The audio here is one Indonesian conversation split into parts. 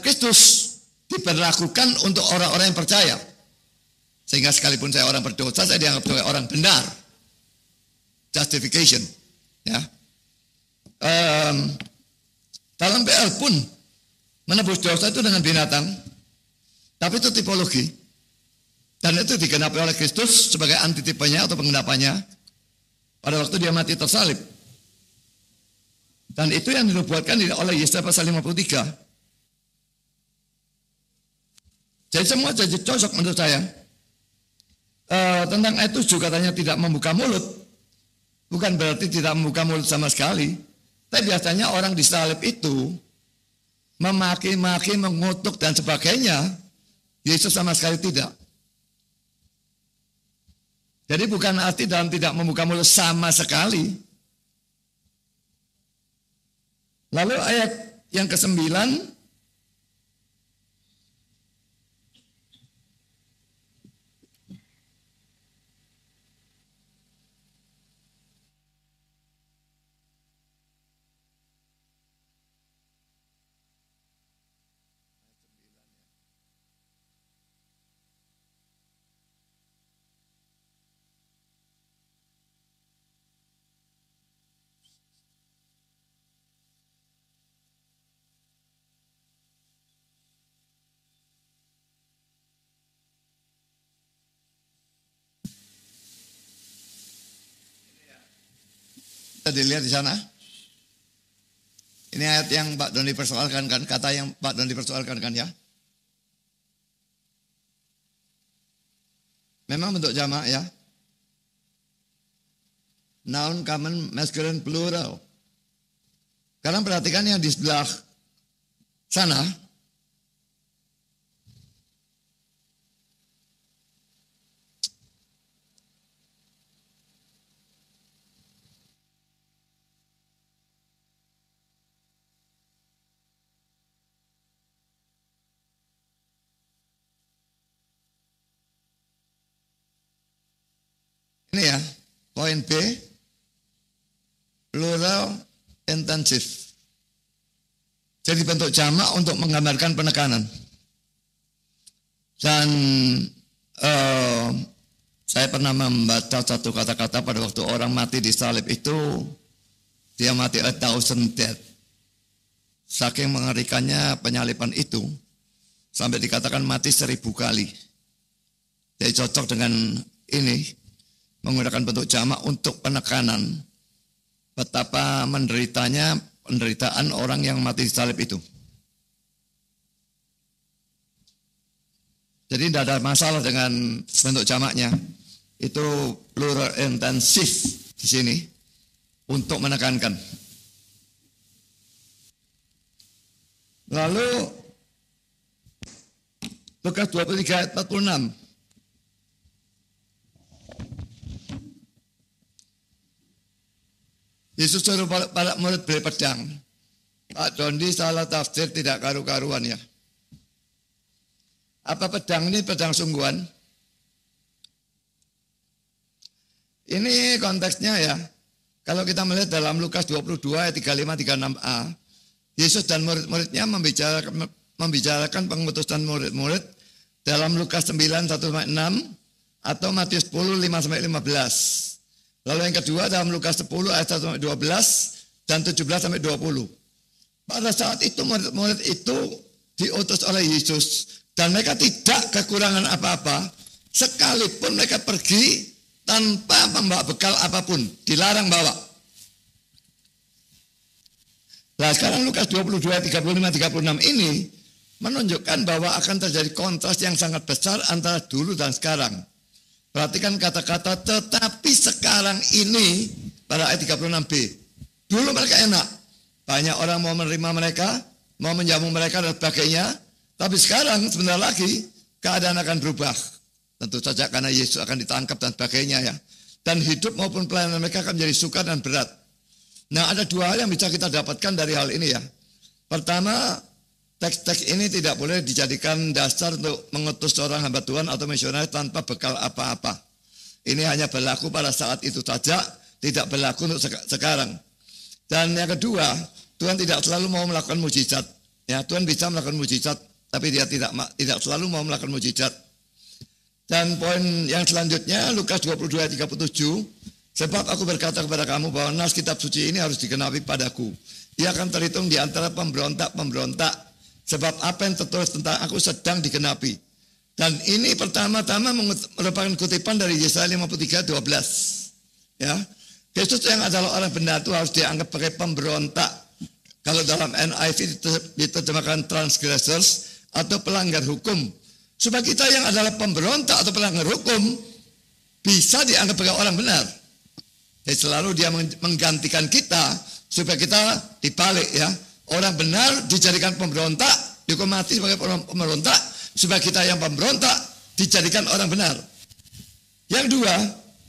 salib Kristus diberlakukan untuk orang-orang yang percaya. Sehingga sekalipun saya orang berdosa, saya dianggap sebagai orang benar. Justification. Ya. Dalam PL pun menebus dosa itu dengan binatang, tapi itu tipologi. Dan itu digenapi oleh Kristus sebagai antitipenya atau penggenapannya pada waktu dia mati tersalib. Dan itu yang dinubuatkan oleh Yesaya pasal 53. Jadi semua jadi cocok menurut saya. Tentang ayat 7 katanya tidak membuka mulut. Bukan berarti tidak membuka mulut sama sekali. Tapi biasanya orang disalib itu memaki-maki, mengutuk dan sebagainya. Yesus sama sekali tidak. Jadi bukan arti dalam tidak membuka mulut sama sekali. Lalu ayat yang ke-9. Kita dilihat di sana. Ini ayat yang Pak Don dipersoalkan kan, kata yang Pak Don dipersoalkan kan ya. Memang bentuk jamak ya. Noun, common, masculine, plural. Sekarang perhatikan yang di sebelah sana. Ini ya, poin B, plural intensif. Jadi bentuk jamak untuk menggambarkan penekanan. Dan saya pernah membaca satu kata-kata pada waktu orang mati di salib itu, dia mati 1,000 death. Saking mengerikannya penyaliban itu, sampai dikatakan mati 1000 kali. Jadi cocok dengan ini, menggunakan bentuk jamak untuk penekanan betapa penderitaan orang yang mati di salib itu. Jadi tidak ada masalah dengan bentuk jamaknya. Itu plural intensif di sini untuk menekankan. Lalu Lukas 23 ayat 46. Yesus suruh para murid beli pedang. Pak Dondi salah tafsir tidak karu-karuan ya. Apa pedang ini pedang sungguhan? Ini konteksnya ya. Kalau kita melihat dalam Lukas 22 ayat 35-36a. Yesus dan murid-muridnya membicarakan pengutusan murid-murid dalam Lukas 9, 1-6 atau Matius 10, 5-15. Lalu yang kedua dalam Lukas 10 ayat 1-12 dan 17-20. Pada saat itu murid-murid itu diutus oleh Yesus dan mereka tidak kekurangan apa-apa sekalipun mereka pergi tanpa membawa bekal apapun, dilarang bawa. Nah sekarang Lukas 22 ayat 35-36 ini menunjukkan bahwa akan terjadi kontras yang sangat besar antara dulu dan sekarang. Perhatikan kata-kata tetapi sekarang ini pada ayat 36b. Dulu mereka enak. Banyak orang mau menerima mereka, mau menjamu mereka dan sebagainya. Tapi sekarang sebentar lagi keadaan akan berubah. Tentu saja karena Yesus akan ditangkap dan sebagainya ya. Dan hidup maupun pelayanan mereka akan menjadi sukar dan berat. Nah ada dua hal yang bisa kita dapatkan dari hal ini ya. Pertama, teks-teks ini tidak boleh dijadikan dasar untuk mengutus seorang hamba Tuhan atau misionaris tanpa bekal apa-apa. Ini hanya berlaku pada saat itu saja, tidak berlaku untuk sekarang. Dan yang kedua, Tuhan tidak selalu mau melakukan mujizat. Ya, Tuhan bisa melakukan mujizat, tapi dia tidak selalu mau melakukan mujizat. Dan poin yang selanjutnya, Lukas 22 ayat 37, sebab aku berkata kepada kamu bahwa nas kitab suci ini harus digenapi padaku. Ia akan terhitung di antara pemberontak-pemberontak, sebab apa yang tertulis tentang aku sedang digenapi. Dan ini pertama-tama merupakan kutipan dari Yesaya 53:12. Ya, Yesus yang adalah orang benar itu harus dianggap sebagai pemberontak. Kalau dalam NIV diterjemahkan transgressors atau pelanggar hukum. Supaya kita yang adalah pemberontak atau pelanggar hukum bisa dianggap sebagai orang benar. Jadi selalu dia menggantikan kita supaya kita dibalik ya. Orang benar dijadikan pemberontak, dihukum mati sebagai pemberontak, supaya kita yang pemberontak dijadikan orang benar. Yang dua,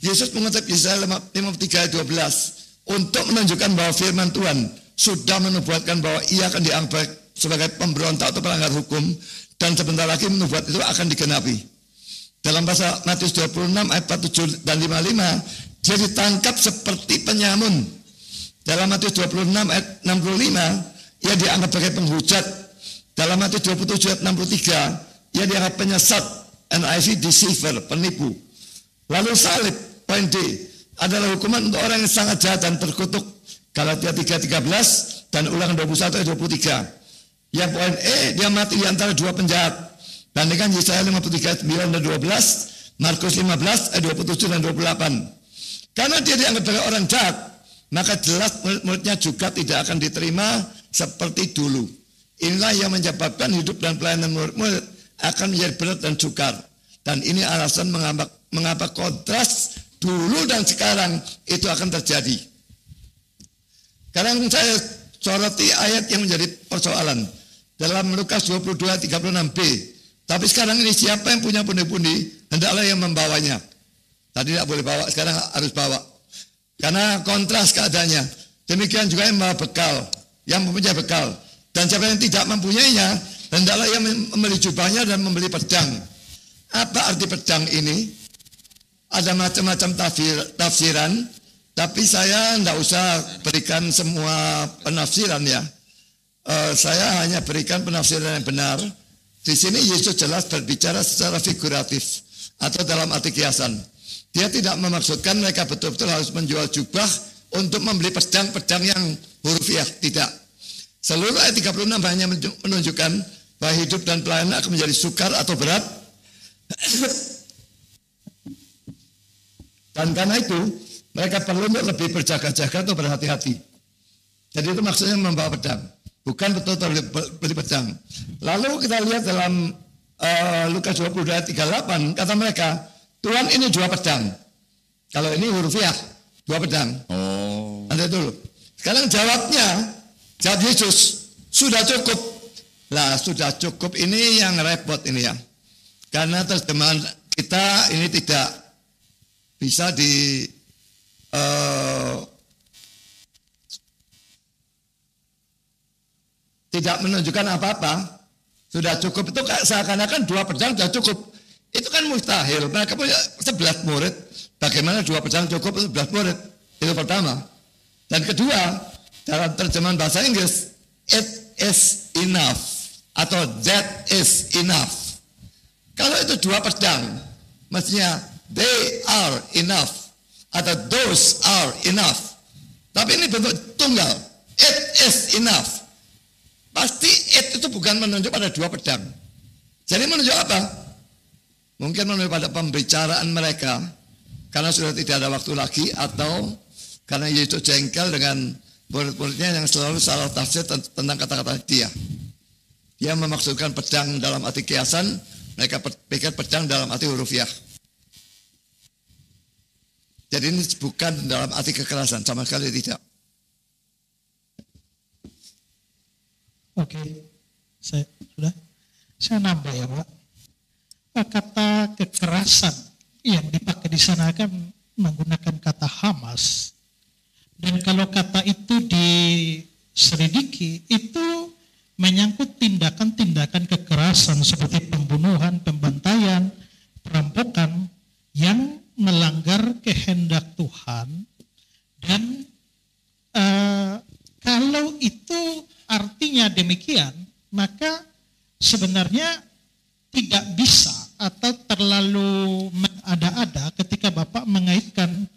Yesus mengutip Yesaya 53:12 untuk menunjukkan bahwa firman Tuhan sudah menubuatkan bahwa ia akan dianggap sebagai pemberontak atau pelanggar hukum, dan sebentar lagi nubuat itu akan digenapi. Dalam bahasa Matius 26 ayat 47 dan 55, dia ditangkap seperti penyamun. Dalam Matius 26 ayat 65, ia dianggap sebagai penghujat. Dalam Matius 27 ayat 63, ia dianggap penyesat, NIV deceiver, penipu. Lalu salib, poin D, adalah hukuman untuk orang yang sangat jahat dan terkutuk. Galatia 3:13 dan Ulangan 21 ayat 23. Yang poin E, dia mati di antara dua penjahat. Bandingkan Yesaya 53 ayat 9 dan 12, Markus 15 ayat 27 dan 28. Karena dia dianggap sebagai orang jahat, maka jelas murid-muridnya juga tidak akan diterima seperti dulu. Inilah yang menyebabkan hidup dan pelayanan murid-murid akan menjadi berat dan sukar. Dan ini alasan mengapa kontras dulu dan sekarang itu akan terjadi. Sekarang saya soroti ayat yang menjadi persoalan dalam Lukas 22:36b. Tapi sekarang ini siapa yang punya pundi-pundi, hendaklah yang membawanya. Tadi tidak boleh bawa, sekarang harus bawa. Karena kontras keadaannya. Demikian juga yang membawa bekal, yang mempunyai bekal. Dan siapa yang tidak mempunyainya, hendaklah yang membeli jubahnya dan membeli pedang. Apa arti pedang ini? Ada macam-macam tafsiran, tapi saya tidak usah berikan semua penafsiran ya. Saya hanya berikan penafsiran yang benar. Di sini Yesus jelas berbicara secara figuratif atau dalam arti kiasan. Dia tidak memaksudkan mereka betul-betul harus menjual jubah untuk membeli pedang-pedang yang hurufiah. Tidak. Seluruh ayat 36 hanya menunjukkan bahwa hidup dan pelayanan akan menjadi sukar atau berat. Dan karena itu mereka perlu lebih berjaga-jaga atau berhati-hati. Jadi itu maksudnya membawa pedang, bukan betul-betul beli pedang. Lalu kita lihat dalam Lukas 22 ayat 38, kata mereka, Tuhan ini dua pedang. Kalau ini hurufiah, dua pedang. Oh. Nanti dulu. Sekarang jawab Yesus, sudah cukup. Lah sudah cukup ini yang repot ini ya. Karena terjemahan kita ini tidak bisa tidak menunjukkan apa-apa. Sudah cukup itu seakan-akan dua pedang sudah cukup. Itu kan mustahil. Mereka punya 11 murid. Bagaimana dua pedang cukup 11 murid? Itu pertama. Dan kedua, dalam terjemahan bahasa Inggris, it is enough atau that is enough. Kalau itu dua pedang, mestinya they are enough atau those are enough. Tapi ini bentuk tunggal. It is enough. Pasti it itu bukan menunjuk pada dua pedang. Jadi menunjuk apa? Mungkin menunjuk pada pembicaraan mereka karena sudah tidak ada waktu lagi, atau karena Yesus jengkel dengan murid-muridnya yang selalu salah tafsir tentang kata-kata dia. Dia memaksudkan pedang dalam arti kiasan, mereka pikir pedang dalam arti hurufiah. Jadi ini bukan dalam arti kekerasan, sama sekali tidak. Oke, saya nambah ya Pak. Kata kekerasan yang dipakai di sana kan menggunakan kata Hamas. Dan kalau kata itu diselidiki, itu menyangkut tindakan-tindakan kekerasan seperti pembunuhan, pembantaian, perampokan yang melanggar kehendak Tuhan. Dan kalau itu artinya demikian, sebenarnya tidak bisa atau terlalu mengada-ada ketika Bapak mengaitkan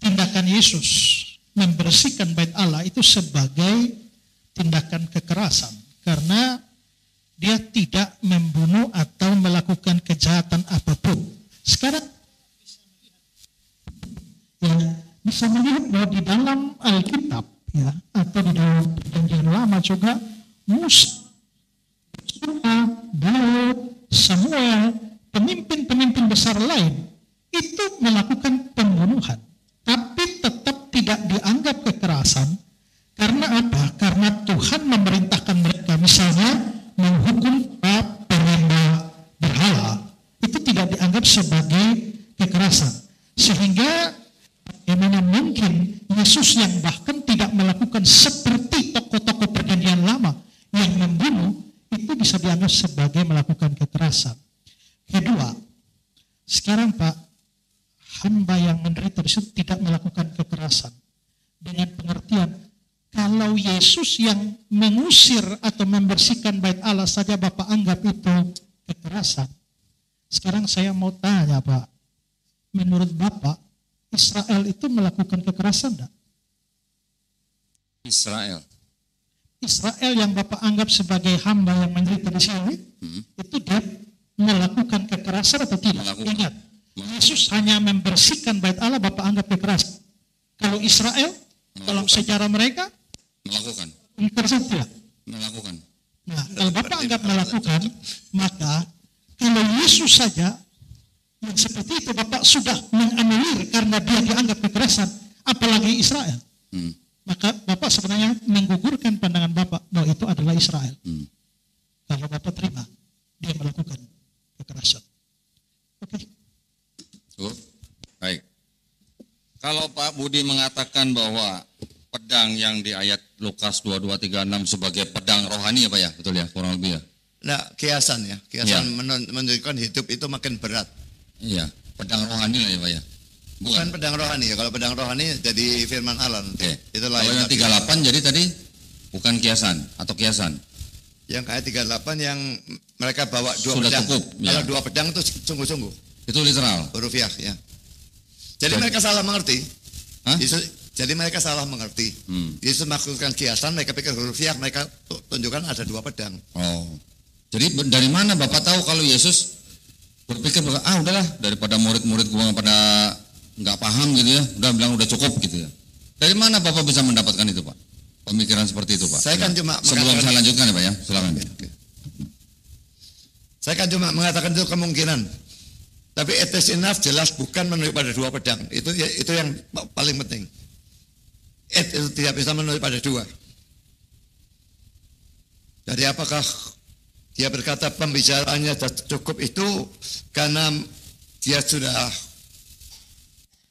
tindakan Yesus membersihkan bait Allah itu sebagai tindakan kekerasan, karena dia tidak membunuh atau melakukan kejahatan apapun. Sekarang bisa melihat bahwa di dalam Alkitab ya, atau di dalam Perjanjian Lama juga Musa, Daud, Samuel, pemimpin-pemimpin besar lain itu melakukan pembunuhan, tapi tetap tidak dianggap kekerasan. Karena apa? Karena Tuhan memerintahkan mereka, misalnya menghukum penyembah berhala, itu tidak dianggap sebagai kekerasan. Sehingga bagaimana mungkin Yesus yang bahkan tidak melakukan seperti tokoh-tokoh Perjanjian Lama yang membunuh, itu bisa dianggap sebagai melakukan kekerasan. Kedua, sekarang Pak, hamba yang menderita tersebut tidak melakukan kekerasan. Dengan pengertian, kalau Yesus yang mengusir atau membersihkan bait Allah saja Bapak anggap itu kekerasan. Sekarang saya mau tanya Pak, menurut Bapak, Israel itu melakukan kekerasan enggak? Israel yang Bapak anggap sebagai hamba yang menderita di sini, itu dia melakukan kekerasan atau tidak? Ingat, Yesus hanya membersihkan bait Allah, Bapak anggap kekerasan. Kalau Israel, dalam sejarah mereka, melakukan kekerasan tidak? Melakukan. Nah, kalau Bapak anggap melakukan, maka kalau Yesus saja yang seperti itu Bapak sudah menganulir karena dia dianggap kekerasan, apalagi Israel. Maka Bapak sebenarnya menggugurkan pandangan Bapak bahwa itu adalah Israel. Kalau Bapak terima, dia melakukan kekerasan. Oke. Baik. Kalau Pak Budi mengatakan bahwa pedang yang di ayat Lukas 22:36 sebagai pedang rohani ya Pak ya, betul ya, kurang lebih ya? Nah, kiasan ya, menunjukkan hidup itu makin berat. Iya, pedang rohani lah ya Pak ya. Bukan pedang rohani ya, kalau pedang rohani jadi firman Allah nanti. Itu lain. Kalau yang 38 jadi tadi bukan kiasan atau kiasan. Yang ayat 38 yang mereka bawa dua Sudah pedang. Cukup, ya. Kalau dua pedang itu sungguh-sungguh. Itu literal. Hurufiah ya. Jadi mereka salah mengerti. Jadi mereka salah mengerti. Yesus maksudkan kiasan, mereka pikir hurufiah, mereka tunjukkan ada dua pedang. Oh. Jadi dari mana Bapak tahu kalau Yesus berpikir bahwa udahlah daripada murid-murid gua pada nggak paham gitu ya, udah bilang udah cukup gitu ya. Dari mana Bapak bisa mendapatkan itu Pak? Pemikiran seperti itu Pak. Saya kan cuma sebelum saya lanjutkan ya Pak ya, silakan. Okay. Saya kan cuma mengatakan itu kemungkinan. Tapi it is enough jelas bukan menunjuk pada dua pedang. Itu yang paling penting. Itu tidak bisa menunjuk pada dua. Jadi apakah dia berkata pembicaraannya cukup itu karena dia sudah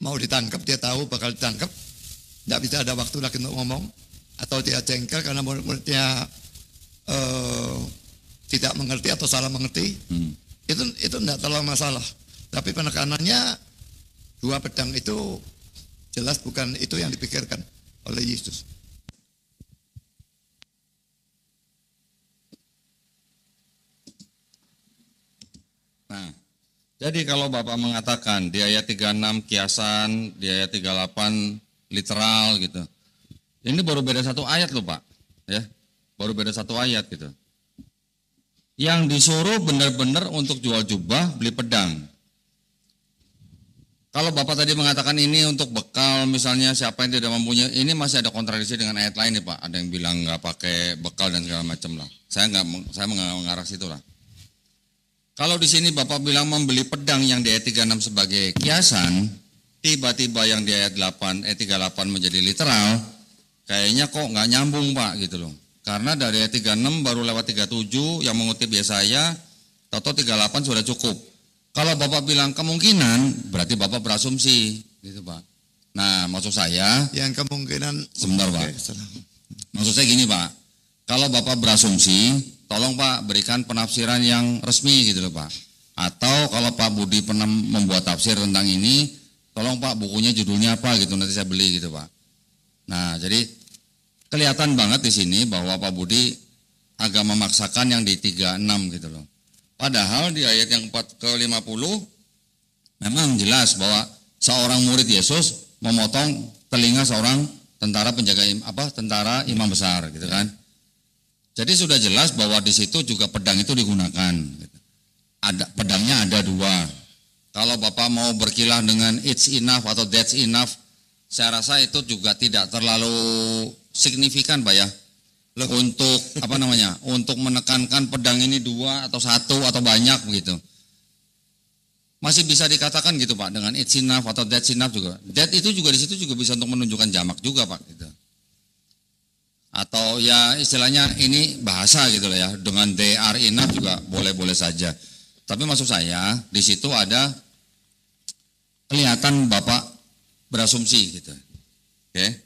mau ditangkap, dia tahu bakal ditangkap, tidak bisa ada waktu lagi untuk ngomong, atau dia jengkel karena murid-muridnya tidak mengerti atau salah mengerti, itu tidak terlalu masalah. Tapi penekanannya dua pedang itu jelas bukan itu yang dipikirkan oleh Yesus. Nah, jadi kalau Bapak mengatakan di ayat 36 kiasan, di ayat 38 literal gitu. Ini baru beda satu ayat loh Pak. Ya, baru beda satu ayat gitu. Yang disuruh benar-benar untuk jual jubah, beli pedang. Kalau Bapak tadi mengatakan ini untuk bekal, misalnya siapa yang tidak mempunyai, ini masih ada kontradiksi dengan ayat lain nih Pak. Ada yang bilang nggak pakai bekal dan segala macam lah. Saya mengarah situ lah. Kalau di sini Bapak bilang membeli pedang yang di ayat 36 sebagai kiasan, tiba-tiba yang di ayat 38 menjadi literal, kayaknya kok nggak nyambung Pak gitu loh. Karena dari ayat 36 baru lewat 37 yang mengutip Yesaya, atau 38 sudah cukup. Kalau Bapak bilang kemungkinan, berarti Bapak berasumsi, gitu Pak. Nah, maksud saya, yang kemungkinan sebentar Pak. Maksud saya gini Pak, kalau Bapak berasumsi, tolong Pak berikan penafsiran yang resmi gitu loh Pak. Atau kalau Pak Budi pernah membuat tafsir tentang ini, tolong Pak bukunya judulnya apa gitu, nanti saya beli gitu Pak. Nah, jadi kelihatan banget di sini bahwa Pak Budi agak memaksakan yang di 36 gitu loh. Padahal di ayat yang ke-50 memang jelas bahwa seorang murid Yesus memotong telinga seorang tentara penjaga tentara imam besar gitu kan. Jadi sudah jelas bahwa di situ juga pedang itu digunakan. Pedangnya ada 2. Kalau Bapak mau berkilah dengan it's enough atau that's enough, saya rasa itu juga tidak terlalu signifikan Pak ya. Untuk untuk menekankan pedang ini 2 atau 1 atau banyak begitu. Masih bisa dikatakan gitu Pak dengan it's enough atau that's enough juga. That itu juga di situ juga bisa untuk menunjukkan jamak juga Pak gitu. Atau ya istilahnya ini bahasa gitu loh ya, dengan they are enough juga boleh-boleh saja. Tapi maksud saya di situ ada kelihatan Bapak berasumsi gitu. Oke.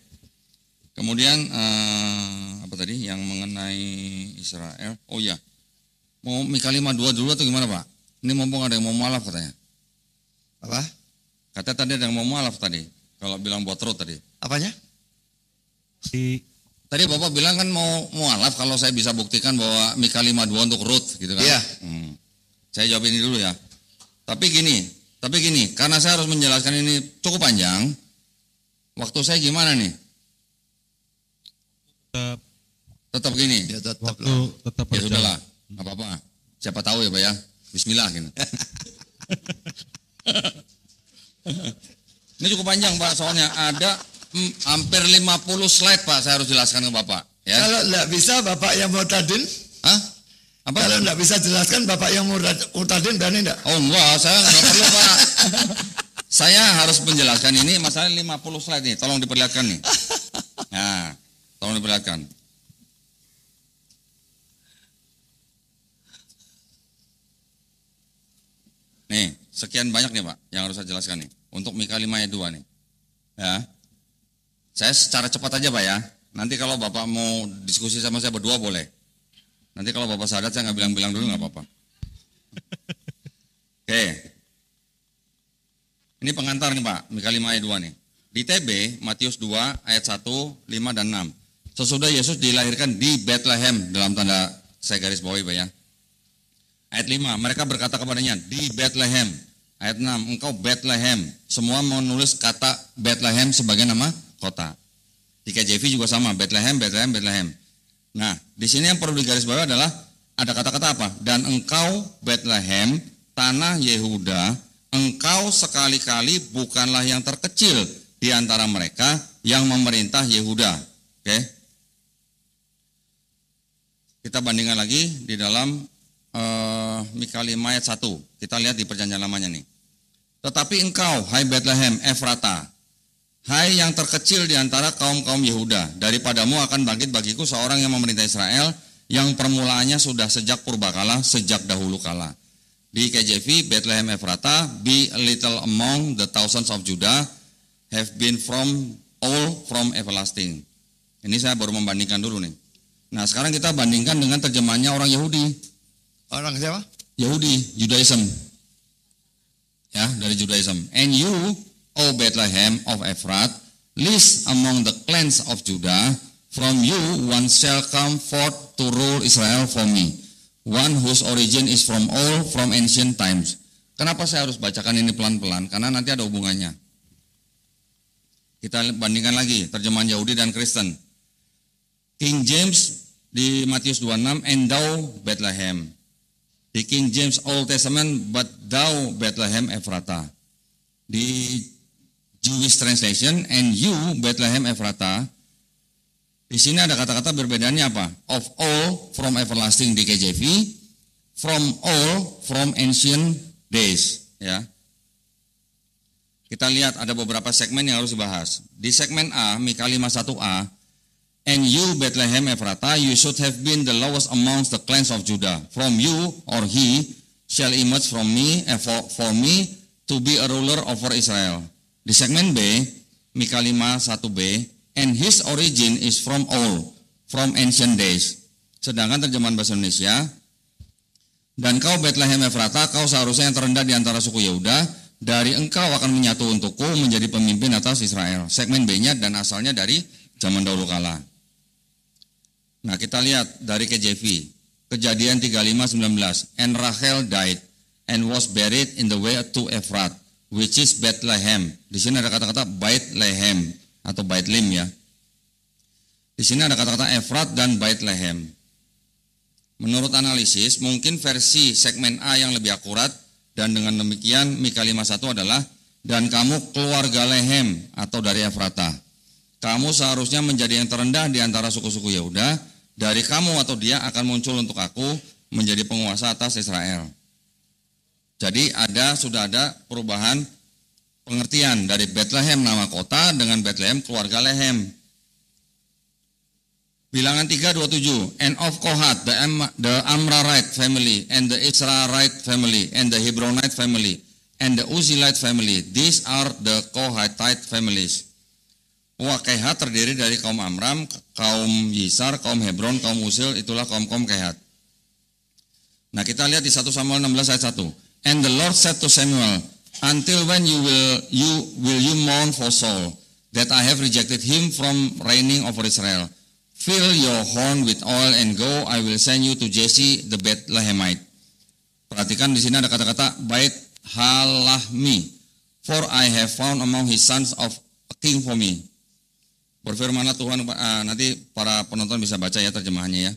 Kemudian apa tadi yang mengenai Israel? Oh ya, mau Mika 52 dulu atau gimana Pak? Ini mumpung ada yang mau mualaf katanya. Apa? Katanya tadi ada yang mau mualaf tadi. Kalau bilang buat road tadi. Apanya? Tadi Bapak bilang kan mau mualaf kalau saya bisa buktikan bahwa Mika 52 untuk road gitu kan. Iya. Saya jawab ini dulu ya. Tapi gini, karena saya harus menjelaskan ini cukup panjang. Waktu saya gimana nih? Tetap gini. Ya tetap Waktu lah. tetap Ya berjalan. sudahlah, nggak apa-apa. Siapa tahu ya Pak ya. Bismillah gitu. Ini cukup panjang Pak, soalnya ada hampir 50 slide Pak, saya harus jelaskan ke Bapak. Ya. Kalau enggak bisa Bapak yang murtadin, Hah? Apa? kalau enggak bisa jelaskan Bapak yang murtadin berani enggak? Oh enggak, saya nggak perlu Pak. Saya harus menjelaskan ini masalah 50 slide nih, tolong diperlihatkan nih. Nah, tolong diperlihatkan. Nih, sekian banyak nih Pak yang harus saya jelaskan nih. Untuk Mika 5 ayat 2 nih. Ya. Saya secara cepat aja Pak ya. Nanti kalau Bapak mau diskusi sama saya berdua boleh. Nanti kalau Bapak sadar saya nggak bilang-bilang dulu nggak apa-apa. Oke. Ini pengantar nih Pak, Mika 5 ayat 2 nih. Di TB, Matius 2 ayat 1, 5 dan 6. Sesudah Yesus dilahirkan di Bethlehem, dalam tanda saya garis bawahi Pak ya. Ayat 5, mereka berkata kepadanya, di Bethlehem. Ayat 6, engkau Bethlehem. Semua menulis kata Bethlehem sebagai nama kota. Di KJV juga sama, Bethlehem, Bethlehem, Bethlehem. Nah, di sini yang perlu digarisbawahi adalah ada kata-kata apa? Dan engkau Bethlehem, tanah Yehuda, engkau sekali-kali bukanlah yang terkecil di antara mereka yang memerintah Yehuda. Oke? Kita bandingkan lagi di dalam Mika 5 ayat 1. Kita lihat di perjanjian lamanya nih. Tetapi engkau, hai Bethlehem, Efrata, hai yang terkecil di antara kaum-kaum Yehuda, daripadamu akan bangkit bagiku seorang yang memerintah Israel, yang permulaannya sudah sejak purbakala, sejak dahulu kala. Di KJV, Bethlehem Efrata, be a little among the thousands of Judah, have been from everlasting. Ini saya baru membandingkan dulu nih. Nah sekarang kita bandingkan dengan terjemahannya orang Yahudi. Orang siapa? Yahudi, Judaism. Ya, dari Judaism. And you, O Bethlehem of Ephrat, least among the clans of Judah, from you one shall come forth to rule Israel for me, one whose origin is from ancient times. Kenapa saya harus bacakan ini pelan-pelan? Karena nanti ada hubungannya. Kita bandingkan lagi terjemahan Yahudi dan Kristen. King James di Matius 26, and thou Bethlehem. Di King James Old Testament, but thou Bethlehem Ephrata. Di Jewish translation, and you Bethlehem Ephrata. Di sini ada kata-kata berbedaannya apa? Of all from everlasting di KJV, from all from ancient days. Ya. Kita lihat ada beberapa segmen yang harus dibahas. Di segmen A, Mika 5:1a, and you Bethlehem Ephrata, you should have been the lowest amongst the clans of Judah. From you or he shall emerge from me for me to be a ruler over Israel. Di segmen B, Mika 5:1b, and his origin is from ancient days. Sedangkan terjemahan bahasa Indonesia, dan kau Bethlehem Ephrata, kau seharusnya yang terendah di antara suku Yehuda, dari engkau akan menyatu untukku menjadi pemimpin atas Israel. Segmen B-nya dan asalnya dari zaman dahulu kala. Nah, kita lihat dari KJV. Kejadian 35:19. And Rachel died and was buried in the way to Ephrat, which is Bethlehem. Di sini ada kata-kata Bethlehem atau Bethlehem ya. Di sini ada kata-kata Ephrat dan Bethlehem. Menurut analisis, mungkin versi segmen A yang lebih akurat, dan dengan demikian Mika 5:1 adalah, dan kamu keluarga Lehem atau dari Efrata. Kamu seharusnya menjadi yang terendah di antara suku-suku Yehuda. Dari kamu atau dia akan muncul untuk aku menjadi penguasa atas Israel. Jadi sudah ada perubahan pengertian dari Bethlehem nama kota dengan Bethlehem keluarga Lehem. Bilangan 3:27. And of Kohat, the Amrarite family, and the Israelite family, and the Hebronite family, and the Uzilite family. These are the Kohatite families. Kehat terdiri dari kaum Amram, kaum Yisar, kaum Hebron, kaum Uzil, itulah kaum-kaum Kehat. Nah, kita lihat di 1 Samuel 16 ayat 1. And the Lord said to Samuel, until when will you mourn for Saul, that I have rejected him from reigning over Israel? Fill your horn with oil and go, I will send you to Jesse the Bethlehemite. Perhatikan di sini ada kata-kata Bait Halahmi, for I have found among his sons of a king for me. Berfirmanlah Tuhan, nanti para penonton bisa baca ya terjemahannya ya.